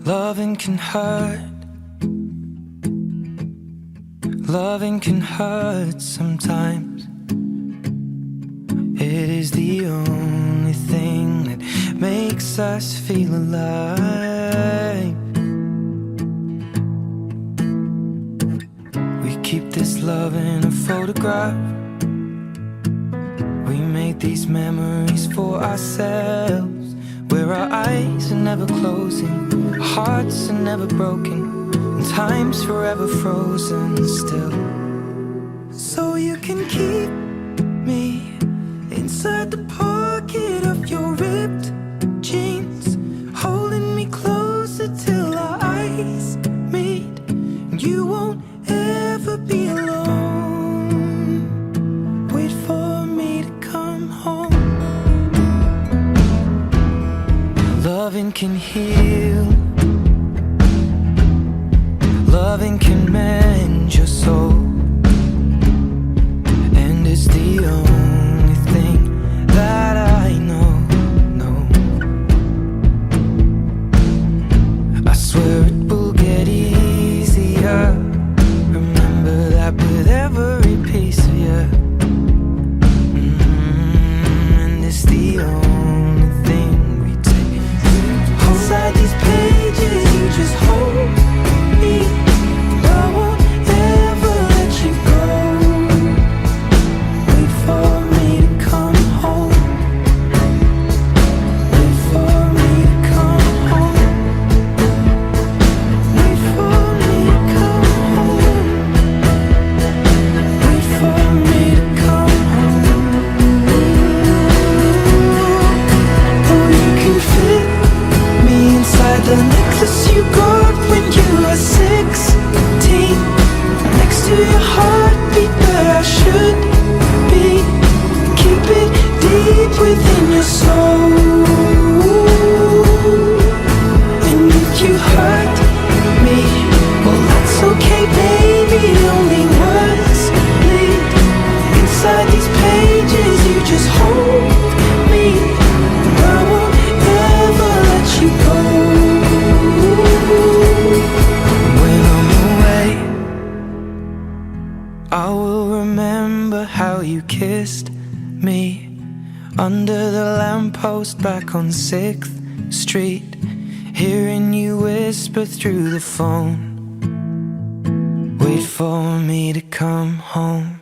Loving can hurt. Loving can hurt sometimes. It is the only thing that makes us feel alive. We keep this love in a photograph. We made these memories for ourselves, where our eyes are never closing, our hearts are never broken, and time's forever frozen still. So you can keep me inside the pocket of your ripped jeans, holding me closer till our eyes meet, and you won't ever be alone. Wait for me to come home. Loving can heal. Loving can mend your soul, and it's the only thing that I know. I swear it will get easier. Remember that with every piece of you. And it's the only thing we take. Inside these pages you just hold me. I won't ever let you go. Wait for me to come home. Wait for me to come home. Wait for me to come home. Wait for me to come home. Oh, you can fit me inside the necklace you got when you were 16, next to your heartbeat where I should be. Keep it deep within your soul. And if you hurt me, well that's okay baby, only words bleed. Inside these pages you just hold me. I won't ever let you go. When I'm away, I will remember how you kissed me under the lamppost back on 6th Street, hearing you whisper through the phone. Wait for me to come home.